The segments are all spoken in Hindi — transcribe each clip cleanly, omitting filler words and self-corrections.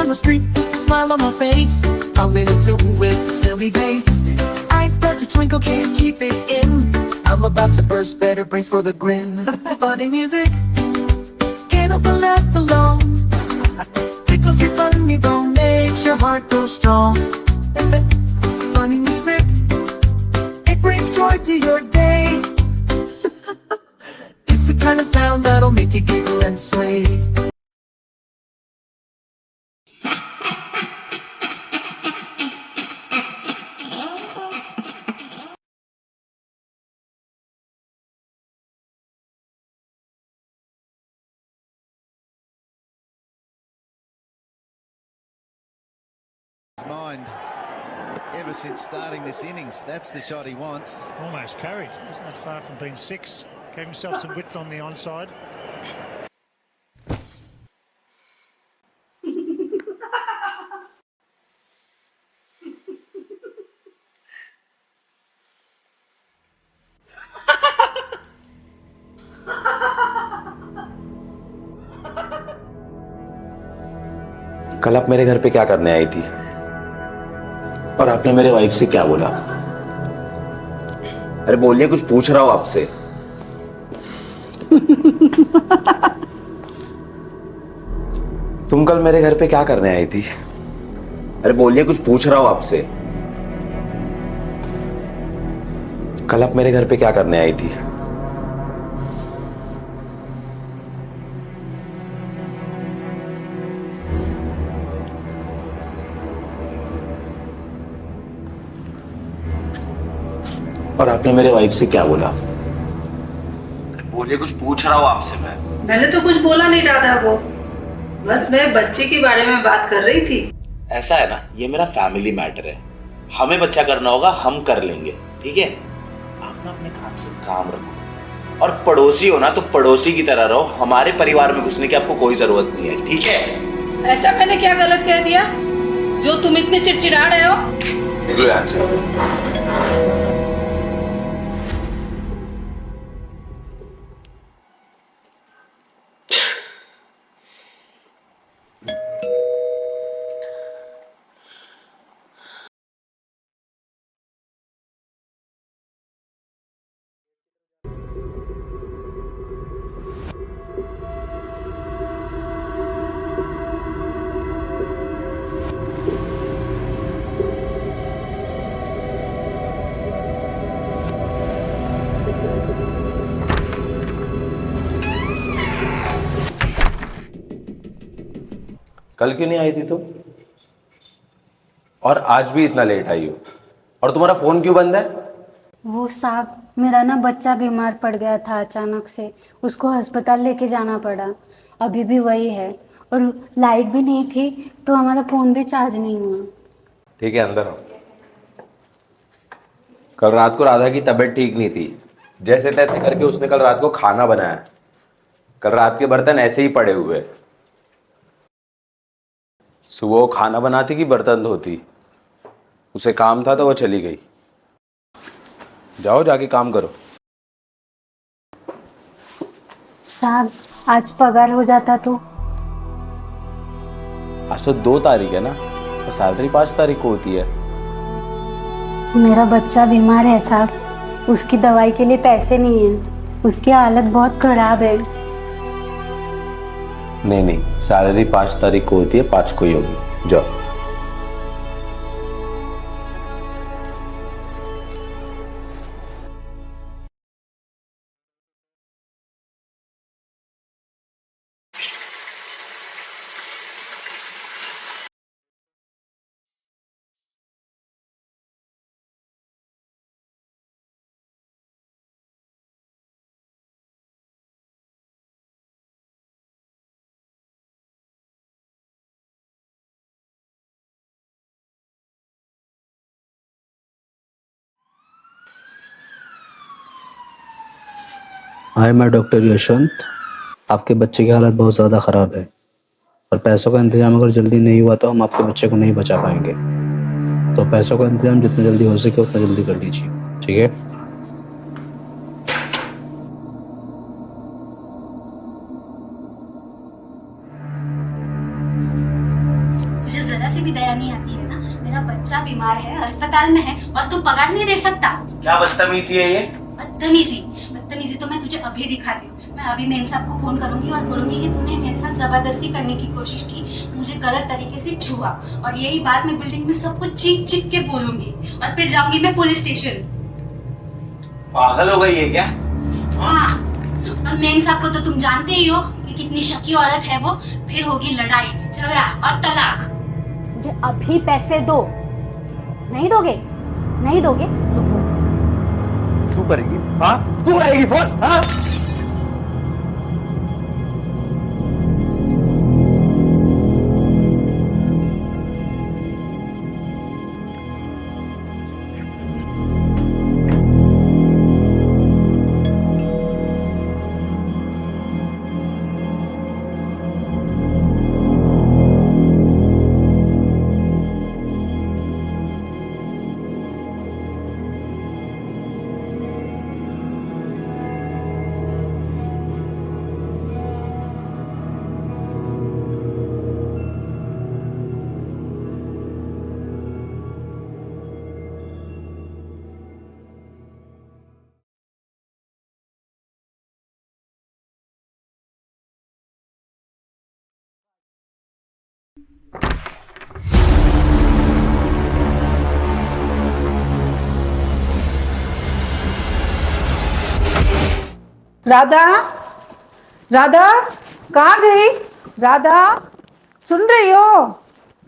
on the street, smile on my face. I'm in a tune with silly bass. Eyes start to twinkle, can't keep it in. I'm about to burst, better brace for the grin. Funny music, can't help but laugh alone. Tickles your funny bone, makes your heart go strong. Funny music, it brings joy to your day. It's the kind of sound that'll make you giggle and sway. Mind ever since starting this innings. That's the shot he wants. Almost carried. Wasn't that far from being six. Gave himself some width on the onside. कल आप मेरे घर पे क्या करने आई थी और आपने मेरे वाइफ से क्या बोला? अरे बोलिए, कुछ पूछ रहा हूं आपसे। तुम कल मेरे घर पे क्या करने आई थी? अरे बोलिए, कुछ पूछ रहा हूं आपसे। कल आप मेरे घर पे क्या करने आई थी? और आपने मेरे वाइफ से क्या बोला? बोलिए, कुछ पूछ रहा हूँ आपसे। मैंने तो कुछ बोला नहीं राधा को, बस मैं बच्चे के बारे में बात कर रही थी। ऐसा है ना, ये मेरा फैमिली मैटर है। हमें बच्चा करना होगा, हम कर लेंगे, ठीक है? आप ना अपने काम से काम रखो और पड़ोसी हो ना तो पड़ोसी की तरह रहो। हमारे परिवार में घुसने की आपको कोई जरूरत नहीं है, ठीक है? ऐसा मैंने क्या गलत कह दिया जो तुम इतने चिड़चिड़ा रहे हो? निकलो यहाँ से। कल क्यों नहीं आई थी तुम? और आज भी इतना लेट आई हो? और तुम्हारा फोन क्यों बंद है? वो साहब, मेरा ना बच्चा बीमार पड़ गया था अचानक से, उसको अस्पताल लेके जाना पड़ा। अभी भी वही है और लाइट भी नहीं थी तो हमारा फोन भी चार्ज नहीं हुआ। ठीक है, अंदर आओ। कल रात को राधा की तबीयत ठीक नहीं थी, जैसे तैसे करके उसने कल रात को खाना बनाया। कल रात के बर्तन ऐसे ही पड़े हुए। सुबह वो खाना बनाती कि बर्तन धोती? उसे काम था तो वो चली गई। जाओ, जाके काम करो। साहब, आज पगार हो जाता तो? आज तो 2 तारीख है ना, तो सैलरी 5 तारीख को होती है। मेरा बच्चा बीमार है साहब, उसकी दवाई के लिए पैसे नहीं है, उसकी हालत बहुत खराब है। नहीं, सैलरी 5 तारीख को होती है, 5 को ही होगी। जाओ। हाय, मैं डॉक्टर यशवंत। आपके बच्चे की हालत बहुत ज़्यादा ख़राब है और पैसों का इंतज़ाम अगर जल्दी नहीं हुआ तो हम आपके बच्चे को नहीं बचा पाएंगे। तो पैसों का इंतज़ाम जितना जल्दी हो सके उतना जल्दी कर लीजिए, ठीक है? से भी दया नहीं आती है ना? मेरा बच्चा बीमार है, अस्पताल में है और तू पगार नहीं दे सकता। क्या बदतमीजी है ये? बदतमीजी तो मैं तुझे अभी दिखाती हूँ। मैं अभी मेम साहब को फोन करूंगी और बोलूंगी कि तूने मेरे साथ जबरदस्ती करने की कोशिश की, मुझे गलत तरीके से छुआ, और यही बात मैं बिल्डिंग में सबको चीख चीख के बोलूंगी और फिर जाऊंगी मैं पुलिस स्टेशन। पागल हो गई है क्या? हाँ, और मेम साहब को तो तुम जानते ही हो कि कितनी शकी औरत है वो। फिर होगी लड़ाई झगड़ा और तलाक। मुझे अभी पैसे दो। नहीं दोगे? नहीं दोगे? रुको। तू करेगी? हाँ, तू करेगी फोन? हाँ। राधा, राधा कहाँ गई? राधा सुन रही हो?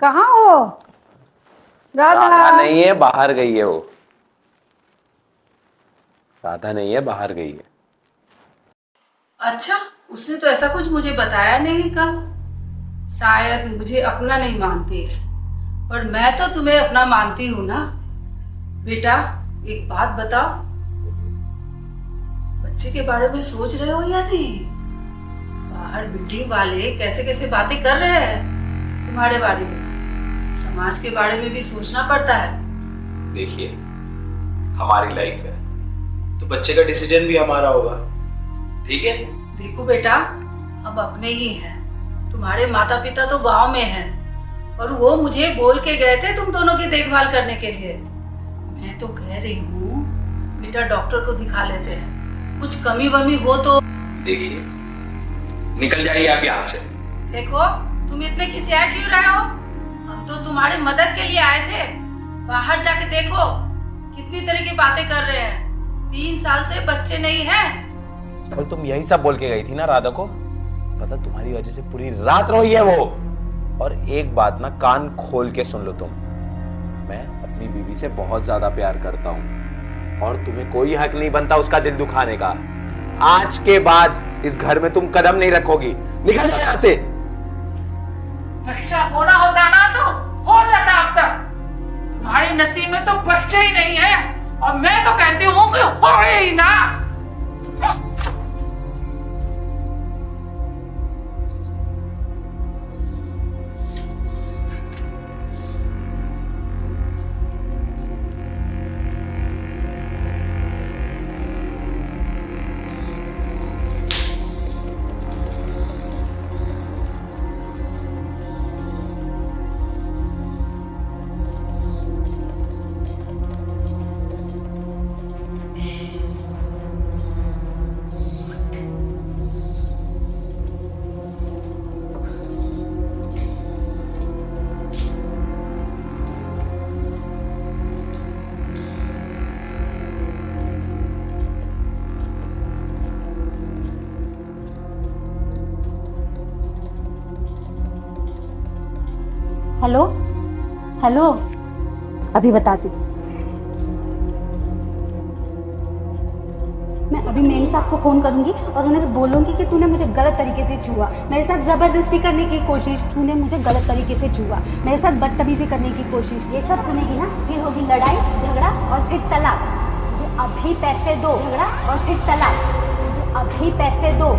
कहाँ हो राधा? राधा नहीं है, बाहर गई है वो। राधा नहीं है, बाहर गई है। अच्छा, उसने तो ऐसा कुछ मुझे बताया नहीं कल। शायद मुझे अपना नहीं मानती, पर मैं तो तुम्हें अपना मानती हूँ ना। बेटा एक बात बताओ, बच्चे के बारे में सोच रहे हो या नहीं? बाहर बिल्डिंग वाले कैसे कैसे बातें कर रहे हैं तुम्हारे बारे में। समाज के बारे में भी सोचना पड़ता है। देखिए, हमारी लाइफ है तो बच्चे का डिसीजन भी हमारा होगा, ठीक है? देखो बेटा, हम अपने ही हैं। तुम्हारे माता पिता तो गांव में हैं और वो मुझे बोल के गए थे तुम दोनों की देखभाल करने के लिए। मैं तो कह रही हूँ बेटा डॉक्टर को दिखा लेते हैं, कुछ कमी वमी हो तो। देखिए, निकल जाइए आप यहाँ से। देखो तुम इतने खिसिया क्यों रहे हो? हम तो तुम्हारी मदद के लिए आए थे। बाहर जाके देखो कितनी तरह की बातें कर रहे हैं। 3 साल से बच्चे नहीं हैं। और तुम यही सब बोल के गई थी ना राधा को? पता तुम्हारी वजह से पूरी रात रोई है वो। और एक बात ना कान खोल के सुन लो तुम, मैं अपनी बीवी से बहुत ज्यादा प्यार करता हूं और तुम्हें कोई हक नहीं बनता उसका दिल दुखाने का। आज के बाद इस घर में तुम कदम नहीं रखोगी। निकल जाओ यहाँ से। बच्चा होना होता ना तो हो जाता अब तक। तुम्हारे नसीब में तो बच्चे ही नहीं है और मैं तो कहती हूँ कि हो ही ना। हेलो हेलो, अभी बताती हूँ। मैं अभी मेम साहब को फोन करूंगी और उन्हें बोलूंगी कि तूने मुझे गलत तरीके से छुआ, मेरे साथ जबरदस्ती करने की कोशिश, तूने मुझे गलत तरीके से छुआ, मेरे साथ बदतमीजी करने की कोशिश। ये सब सुनेगी ना, फिर होगी लड़ाई झगड़ा और फिर तलाक। मुझे अभी पैसे दो। झगड़ा और फिर तलाक। मुझे अभी पैसे दो।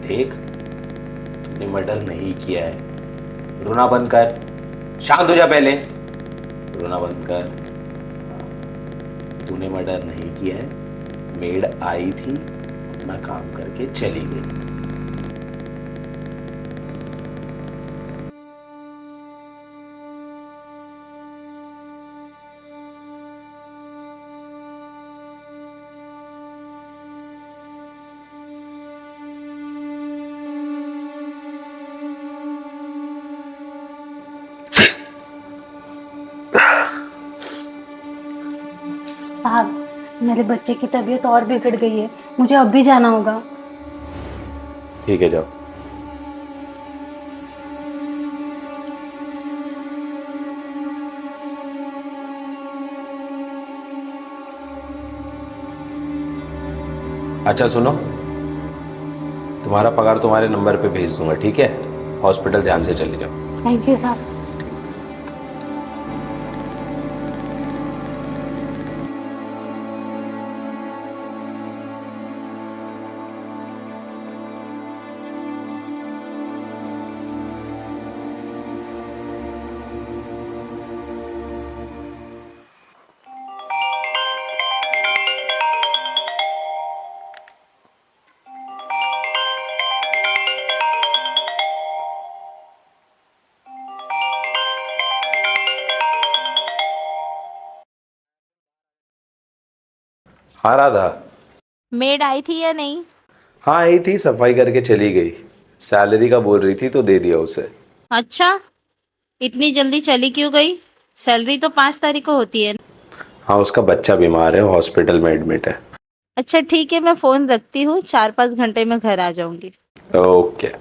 देख, तूने मर्डर नहीं किया है। रोना बंद कर, शांत हो जा पहले। रोना बंद कर। तूने मर्डर नहीं किया है। मेड आई थी, अपना काम करके चली गई। साहब, मेरे बच्चे की तबीयत और बिगड़ गई है, मुझे अब भी जाना होगा। ठीक है, जाओ। अच्छा सुनो, तुम्हारा पगार तुम्हारे नंबर पे भेज दूंगा, ठीक है? हॉस्पिटल ध्यान से चले जाओ। थैंक यू साहब। हाँ राधा। मेड आई थी या नहीं? हाँ आई थी, सफाई करके चली गई। सैलरी का बोल रही थी तो दे दिया उसे। अच्छा, इतनी जल्दी चली क्यों गई? सैलरी तो 5 तारीख को होती है। हाँ, उसका बच्चा बीमार है, हॉस्पिटल में एडमिट है। अच्छा ठीक है, मैं फोन रखती हूँ, 4-5 घंटे में घर आ जाऊंगी। ओके।